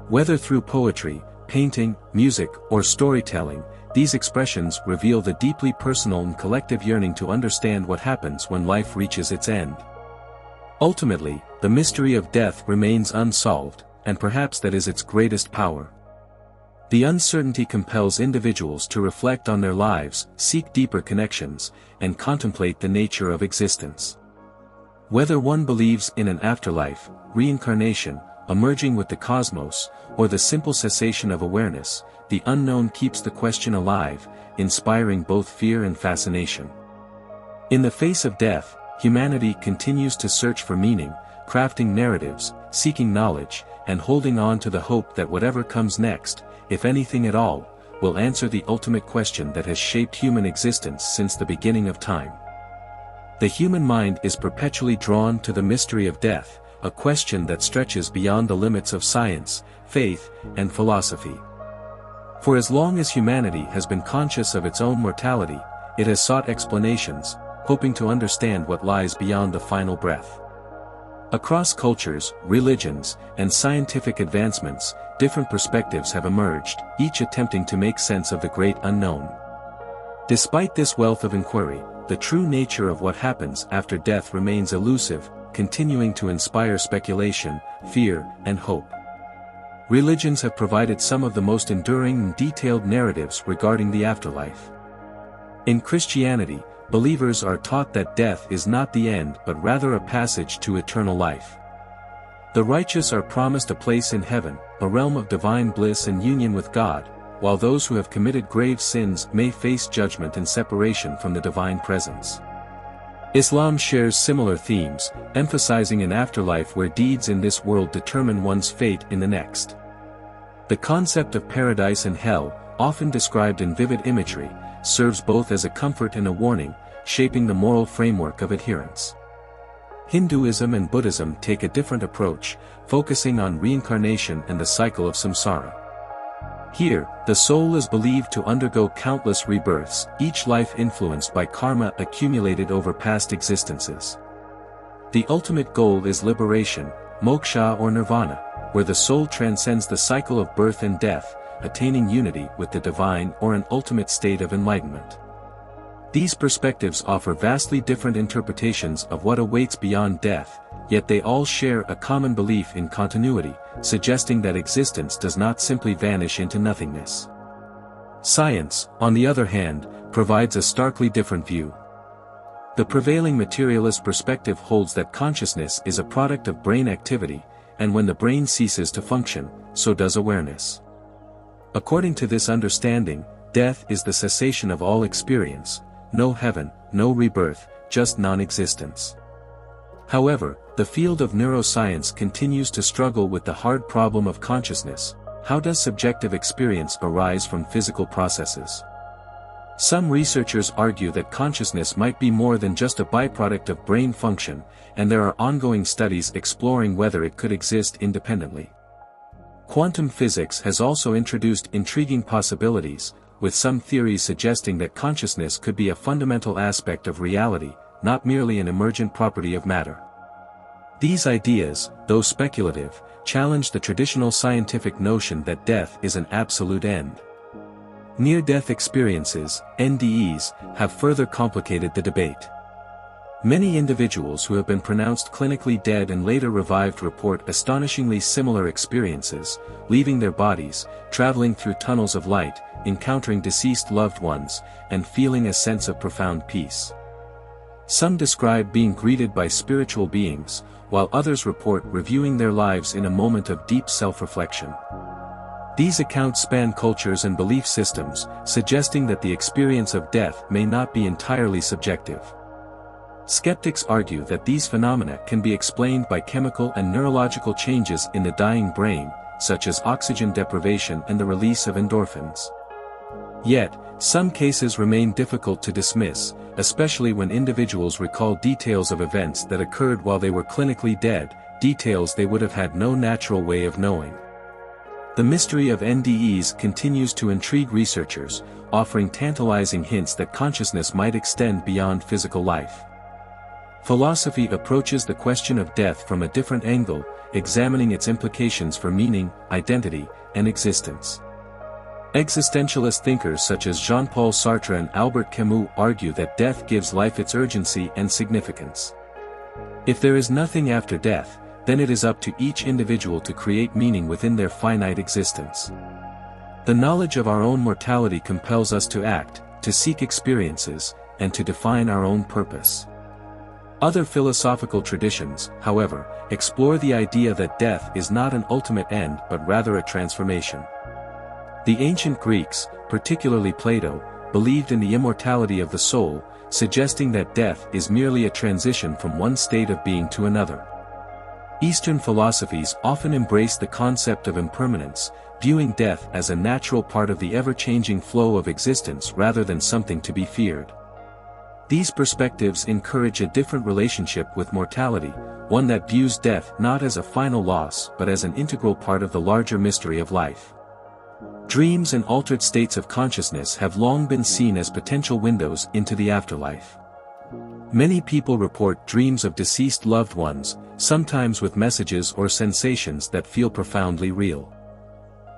Whether through poetry, painting, music, or storytelling, these expressions reveal the deeply personal and collective yearning to understand what happens when life reaches its end. Ultimately, the mystery of death remains unsolved, and perhaps that is its greatest power. The uncertainty compels individuals to reflect on their lives, seek deeper connections, and contemplate the nature of existence. Whether one believes in an afterlife, reincarnation, emerging with the cosmos, or the simple cessation of awareness, the unknown keeps the question alive, inspiring both fear and fascination. In the face of death, humanity continues to search for meaning, crafting narratives, seeking knowledge, and holding on to the hope that whatever comes next, if anything at all, will answer the ultimate question that has shaped human existence since the beginning of time. The human mind is perpetually drawn to the mystery of death, a question that stretches beyond the limits of science, faith, and philosophy. For as long as humanity has been conscious of its own mortality, it has sought explanations, hoping to understand what lies beyond the final breath. Across cultures, religions, and scientific advancements, different perspectives have emerged, each attempting to make sense of the great unknown. Despite this wealth of inquiry, the true nature of what happens after death remains elusive, continuing to inspire speculation, fear, and hope. Religions have provided some of the most enduring and detailed narratives regarding the afterlife. In Christianity, believers are taught that death is not the end but rather a passage to eternal life. The righteous are promised a place in heaven, a realm of divine bliss and union with God, while those who have committed grave sins may face judgment and separation from the divine presence. Islam shares similar themes, emphasizing an afterlife where deeds in this world determine one's fate in the next. The concept of paradise and hell, often described in vivid imagery, serves both as a comfort and a warning, shaping the moral framework of adherence. Hinduism and Buddhism take a different approach, focusing on reincarnation and the cycle of samsara. Here, the soul is believed to undergo countless rebirths, each life influenced by karma accumulated over past existences. The ultimate goal is liberation, moksha or nirvana, where the soul transcends the cycle of birth and death, attaining unity with the divine or an ultimate state of enlightenment. These perspectives offer vastly different interpretations of what awaits beyond death, yet they all share a common belief in continuity, suggesting that existence does not simply vanish into nothingness. Science, on the other hand, provides a starkly different view. The prevailing materialist perspective holds that consciousness is a product of brain activity, and when the brain ceases to function, so does awareness. According to this understanding, death is the cessation of all experience, no heaven, no rebirth, just non-existence. However, the field of neuroscience continues to struggle with the hard problem of consciousness. How does subjective experience arise from physical processes? Some researchers argue that consciousness might be more than just a byproduct of brain function, and there are ongoing studies exploring whether it could exist independently. Quantum physics has also introduced intriguing possibilities, with some theories suggesting that consciousness could be a fundamental aspect of reality, not merely an emergent property of matter. These ideas, though speculative, challenge the traditional scientific notion that death is an absolute end. Near-death experiences, NDEs, have further complicated the debate. Many individuals who have been pronounced clinically dead and later revived report astonishingly similar experiences, leaving their bodies, traveling through tunnels of light, encountering deceased loved ones, and feeling a sense of profound peace. Some describe being greeted by spiritual beings, while others report reviewing their lives in a moment of deep self-reflection. These accounts span cultures and belief systems, suggesting that the experience of death may not be entirely subjective. Skeptics argue that these phenomena can be explained by chemical and neurological changes in the dying brain, such as oxygen deprivation and the release of endorphins. Yet, some cases remain difficult to dismiss, especially when individuals recall details of events that occurred while they were clinically dead, details they would have had no natural way of knowing. The mystery of NDEs continues to intrigue researchers, offering tantalizing hints that consciousness might extend beyond physical life. Philosophy approaches the question of death from a different angle, examining its implications for meaning, identity, and existence. Existentialist thinkers such as Jean-Paul Sartre and Albert Camus argue that death gives life its urgency and significance. If there is nothing after death, then it is up to each individual to create meaning within their finite existence. The knowledge of our own mortality compels us to act, to seek experiences, and to define our own purpose. Other philosophical traditions, however, explore the idea that death is not an ultimate end but rather a transformation. The ancient Greeks, particularly Plato, believed in the immortality of the soul, suggesting that death is merely a transition from one state of being to another. Eastern philosophies often embrace the concept of impermanence, viewing death as a natural part of the ever-changing flow of existence rather than something to be feared. These perspectives encourage a different relationship with mortality, one that views death not as a final loss but as an integral part of the larger mystery of life. Dreams and altered states of consciousness have long been seen as potential windows into the afterlife. Many people report dreams of deceased loved ones, sometimes with messages or sensations that feel profoundly real.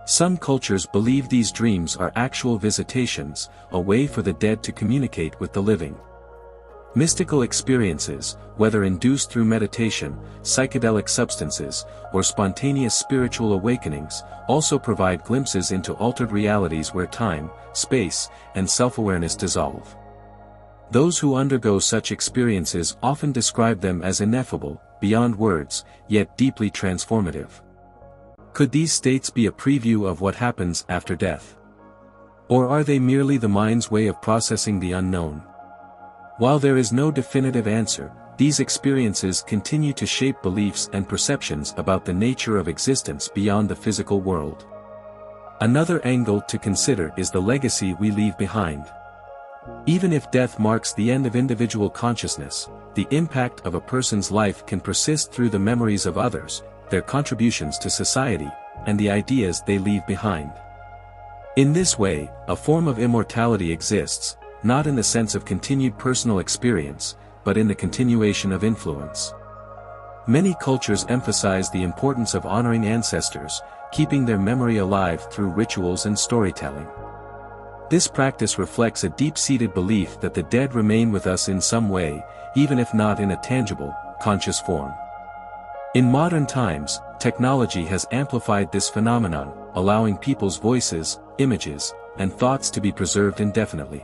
Some cultures believe these dreams are actual visitations, a way for the dead to communicate with the living. Mystical experiences, whether induced through meditation, psychedelic substances, or spontaneous spiritual awakenings, also provide glimpses into altered realities where time, space, and self-awareness dissolve. Those who undergo such experiences often describe them as ineffable, beyond words, yet deeply transformative. Could these states be a preview of what happens after death? Or are they merely the mind's way of processing the unknown? While there is no definitive answer, these experiences continue to shape beliefs and perceptions about the nature of existence beyond the physical world. Another angle to consider is the legacy we leave behind. Even if death marks the end of individual consciousness, the impact of a person's life can persist through the memories of others, their contributions to society, and the ideas they leave behind. In this way, a form of immortality exists, not in the sense of continued personal experience, but in the continuation of influence. Many cultures emphasize the importance of honoring ancestors, keeping their memory alive through rituals and storytelling. This practice reflects a deep-seated belief that the dead remain with us in some way, even if not in a tangible, conscious form. In modern times, technology has amplified this phenomenon, allowing people's voices, images, and thoughts to be preserved indefinitely.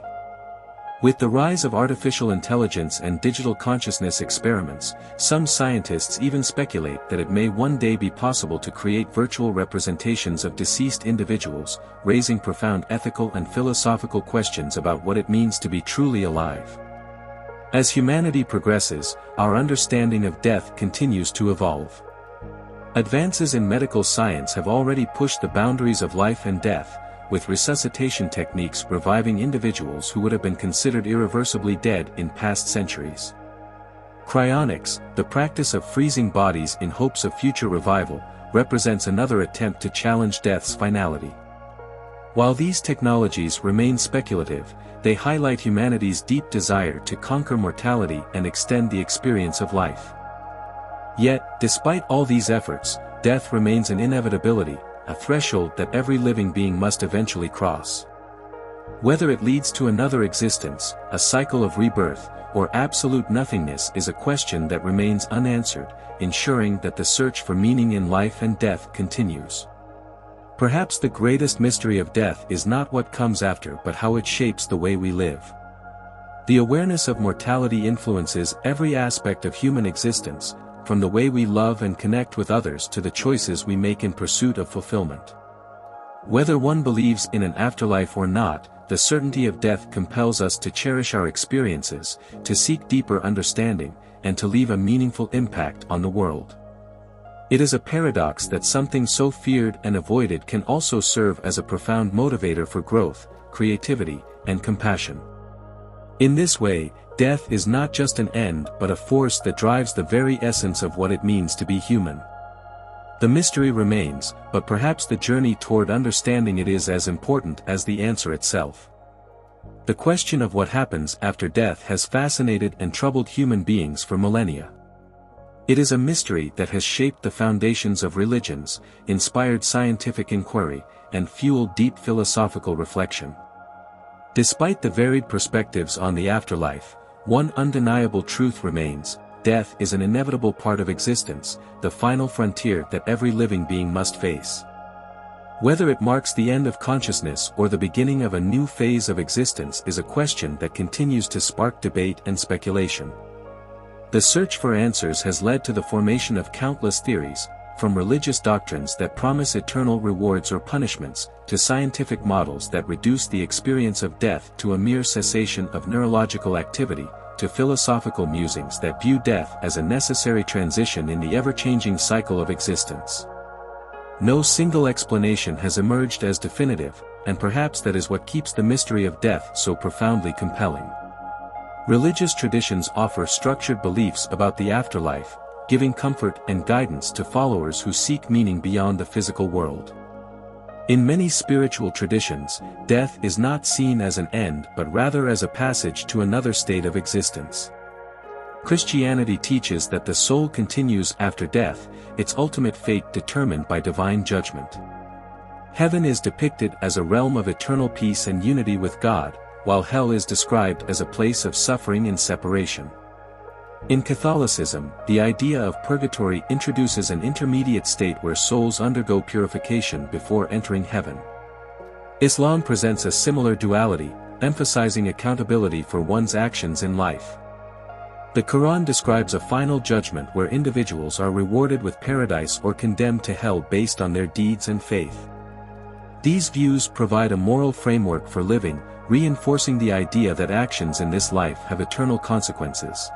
With the rise of artificial intelligence and digital consciousness experiments, some scientists even speculate that it may one day be possible to create virtual representations of deceased individuals, raising profound ethical and philosophical questions about what it means to be truly alive. As humanity progresses, our understanding of death continues to evolve. Advances in medical science have already pushed the boundaries of life and death, with resuscitation techniques reviving individuals who would have been considered irreversibly dead in past centuries. Cryonics, the practice of freezing bodies in hopes of future revival, represents another attempt to challenge death's finality. While these technologies remain speculative, they highlight humanity's deep desire to conquer mortality and extend the experience of life. Yet, despite all these efforts, death remains an inevitability, a threshold that every living being must eventually cross. Whether it leads to another existence, a cycle of rebirth, or absolute nothingness is a question that remains unanswered, ensuring that the search for meaning in life and death continues. Perhaps the greatest mystery of death is not what comes after but how it shapes the way we live. The awareness of mortality influences every aspect of human existence, from the way we love and connect with others to the choices we make in pursuit of fulfillment. Whether one believes in an afterlife or not, the certainty of death compels us to cherish our experiences, to seek deeper understanding, and to leave a meaningful impact on the world. It is a paradox that something so feared and avoided can also serve as a profound motivator for growth, creativity, and compassion. In this way, death is not just an end but a force that drives the very essence of what it means to be human. The mystery remains, but perhaps the journey toward understanding it is as important as the answer itself. The question of what happens after death has fascinated and troubled human beings for millennia. It is a mystery that has shaped the foundations of religions, inspired scientific inquiry, and fueled deep philosophical reflection. Despite the varied perspectives on the afterlife, one undeniable truth remains: death is an inevitable part of existence, the final frontier that every living being must face. Whether it marks the end of consciousness or the beginning of a new phase of existence is a question that continues to spark debate and speculation. The search for answers has led to the formation of countless theories, from religious doctrines that promise eternal rewards or punishments, to scientific models that reduce the experience of death to a mere cessation of neurological activity, to philosophical musings that view death as a necessary transition in the ever-changing cycle of existence. No single explanation has emerged as definitive, and perhaps that is what keeps the mystery of death so profoundly compelling. Religious traditions offer structured beliefs about the afterlife, giving comfort and guidance to followers who seek meaning beyond the physical world. In many spiritual traditions, death is not seen as an end but rather as a passage to another state of existence. Christianity teaches that the soul continues after death, its ultimate fate determined by divine judgment. Heaven is depicted as a realm of eternal peace and unity with God, while hell is described as a place of suffering and separation. In Catholicism, the idea of purgatory introduces an intermediate state where souls undergo purification before entering heaven. Islam presents a similar duality, emphasizing accountability for one's actions in life. The Quran describes a final judgment where individuals are rewarded with paradise or condemned to hell based on their deeds and faith. These views provide a moral framework for living, reinforcing the idea that actions in this life have eternal consequences.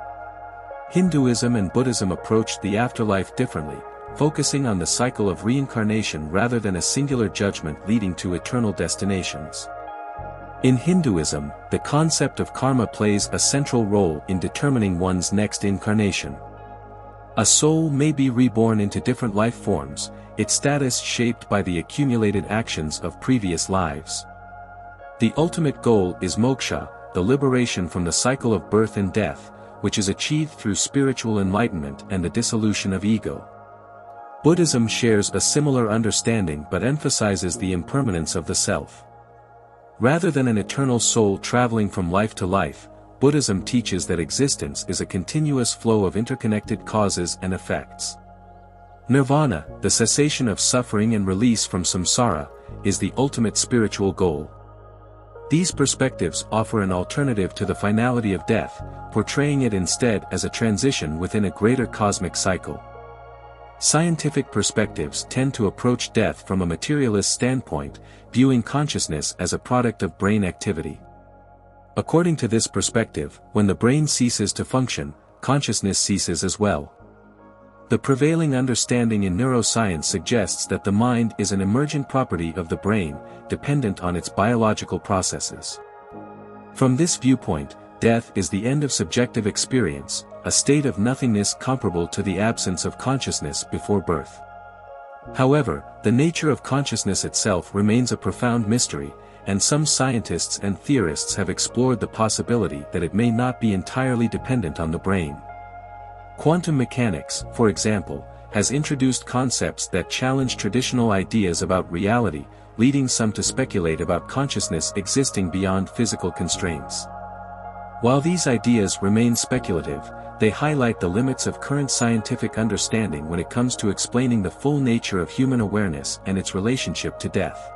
Hinduism and Buddhism approached the afterlife differently, focusing on the cycle of reincarnation rather than a singular judgment leading to eternal destinations. In Hinduism, the concept of karma plays a central role in determining one's next incarnation. A soul may be reborn into different life forms, its status shaped by the accumulated actions of previous lives. The ultimate goal is moksha, the liberation from the cycle of birth and death, which is achieved through spiritual enlightenment and the dissolution of ego. Buddhism shares a similar understanding but emphasizes the impermanence of the self. Rather than an eternal soul traveling from life to life, Buddhism teaches that existence is a continuous flow of interconnected causes and effects. Nirvana, the cessation of suffering and release from samsara, is the ultimate spiritual goal. These perspectives offer an alternative to the finality of death, portraying it instead as a transition within a greater cosmic cycle. Scientific perspectives tend to approach death from a materialist standpoint, viewing consciousness as a product of brain activity. According to this perspective, when the brain ceases to function, consciousness ceases as well. The prevailing understanding in neuroscience suggests that the mind is an emergent property of the brain, dependent on its biological processes. From this viewpoint, death is the end of subjective experience, a state of nothingness comparable to the absence of consciousness before birth. However, the nature of consciousness itself remains a profound mystery, and some scientists and theorists have explored the possibility that it may not be entirely dependent on the brain. Quantum mechanics, for example, has introduced concepts that challenge traditional ideas about reality, leading some to speculate about consciousness existing beyond physical constraints. While these ideas remain speculative, they highlight the limits of current scientific understanding when it comes to explaining the full nature of human awareness and its relationship to death.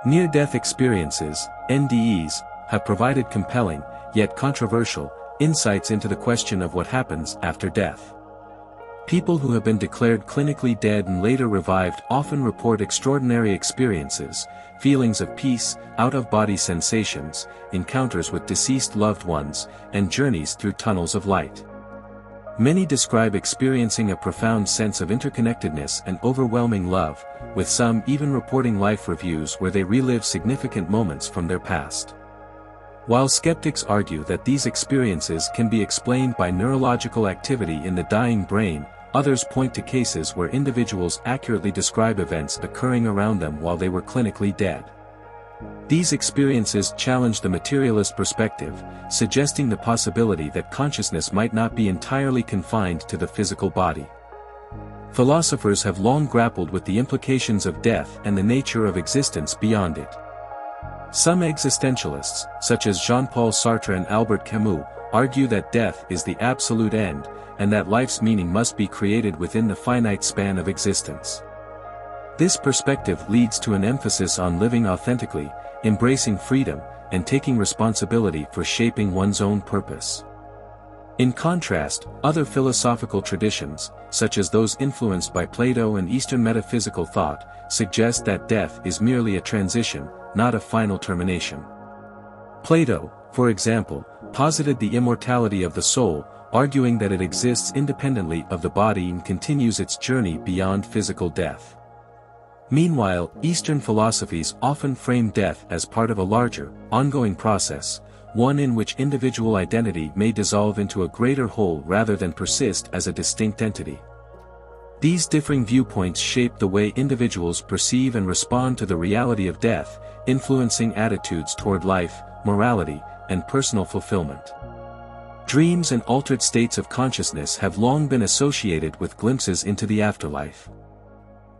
Near-death experiences, NDEs, have provided compelling, yet controversial, insights into the question of what happens after death. People who have been declared clinically dead and later revived often report extraordinary experiences, feelings of peace, out-of-body sensations, encounters with deceased loved ones, and journeys through tunnels of light. Many describe experiencing a profound sense of interconnectedness and overwhelming love, with some even reporting life reviews where they relive significant moments from their past. While skeptics argue that these experiences can be explained by neurological activity in the dying brain, others point to cases where individuals accurately describe events occurring around them while they were clinically dead. These experiences challenge the materialist perspective, suggesting the possibility that consciousness might not be entirely confined to the physical body. Philosophers have long grappled with the implications of death and the nature of existence beyond it. Some existentialists, such as Jean-Paul Sartre and Albert Camus, argue that death is the absolute end, and that life's meaning must be created within the finite span of existence. This perspective leads to an emphasis on living authentically, embracing freedom, and taking responsibility for shaping one's own purpose. In contrast, other philosophical traditions, such as those influenced by Plato and Eastern metaphysical thought, suggest that death is merely a transition, not a final termination. Plato, for example, posited the immortality of the soul, arguing that it exists independently of the body and continues its journey beyond physical death. Meanwhile, Eastern philosophies often frame death as part of a larger, ongoing process, one in which individual identity may dissolve into a greater whole rather than persist as a distinct entity. These differing viewpoints shape the way individuals perceive and respond to the reality of death, influencing attitudes toward life, morality, and personal fulfillment. Dreams and altered states of consciousness have long been associated with glimpses into the afterlife.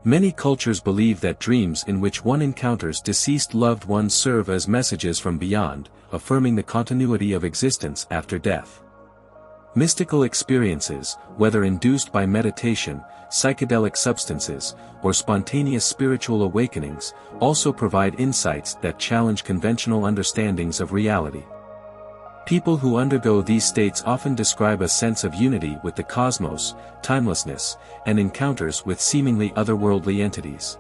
Many cultures believe that dreams in which one encounters deceased loved ones serve as messages from beyond, affirming the continuity of existence after death. Mystical experiences, whether induced by meditation, psychedelic substances, or spontaneous spiritual awakenings, also provide insights that challenge conventional understandings of reality. People who undergo these states often describe a sense of unity with the cosmos, timelessness, and encounters with seemingly otherworldly entities.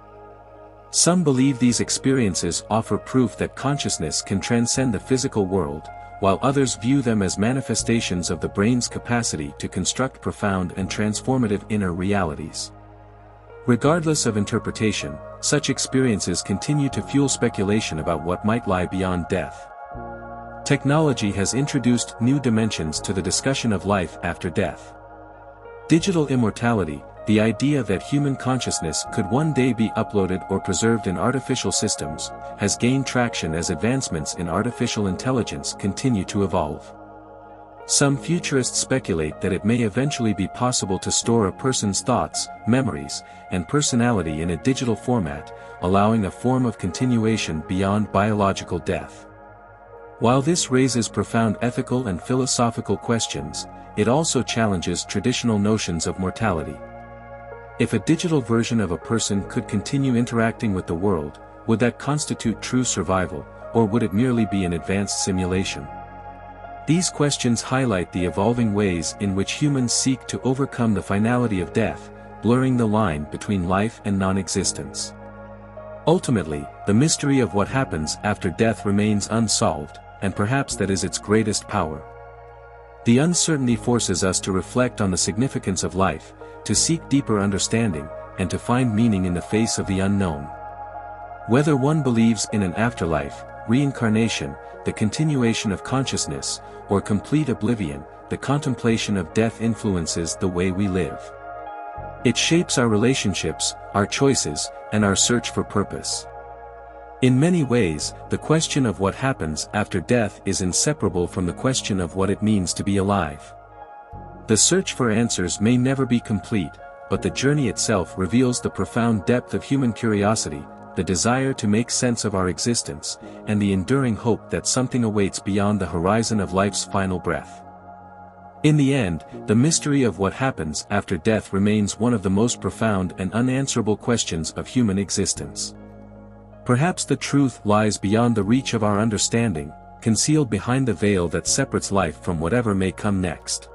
Some believe these experiences offer proof that consciousness can transcend the physical world, while others view them as manifestations of the brain's capacity to construct profound and transformative inner realities. Regardless of interpretation, such experiences continue to fuel speculation about what might lie beyond death. Technology has introduced new dimensions to the discussion of life after death. Digital immortality, the idea that human consciousness could one day be uploaded or preserved in artificial systems, has gained traction as advancements in artificial intelligence continue to evolve. Some futurists speculate that it may eventually be possible to store a person's thoughts, memories, and personality in a digital format, allowing a form of continuation beyond biological death. While this raises profound ethical and philosophical questions, it also challenges traditional notions of mortality. If a digital version of a person could continue interacting with the world, would that constitute true survival, or would it merely be an advanced simulation? These questions highlight the evolving ways in which humans seek to overcome the finality of death, blurring the line between life and non-existence. Ultimately, the mystery of what happens after death remains unsolved, and perhaps that is its greatest power. The uncertainty forces us to reflect on the significance of life, to seek deeper understanding, and to find meaning in the face of the unknown. Whether one believes in an afterlife, reincarnation, the continuation of consciousness, or complete oblivion, the contemplation of death influences the way we live. It shapes our relationships, our choices, and our search for purpose. In many ways, the question of what happens after death is inseparable from the question of what it means to be alive. The search for answers may never be complete, but the journey itself reveals the profound depth of human curiosity, the desire to make sense of our existence, and the enduring hope that something awaits beyond the horizon of life's final breath. In the end, the mystery of what happens after death remains one of the most profound and unanswerable questions of human existence. Perhaps the truth lies beyond the reach of our understanding, concealed behind the veil that separates life from whatever may come next.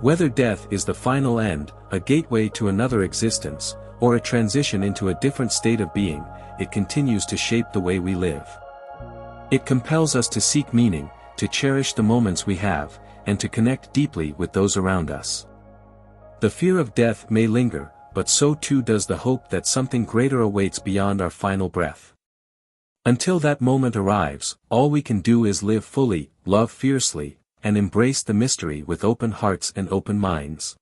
Whether death is the final end, a gateway to another existence, or a transition into a different state of being, it continues to shape the way we live. It compels us to seek meaning, to cherish the moments we have, and to connect deeply with those around us. The fear of death may linger, but so too does the hope that something greater awaits beyond our final breath. Until that moment arrives, all we can do is live fully, love fiercely, and embrace the mystery with open hearts and open minds.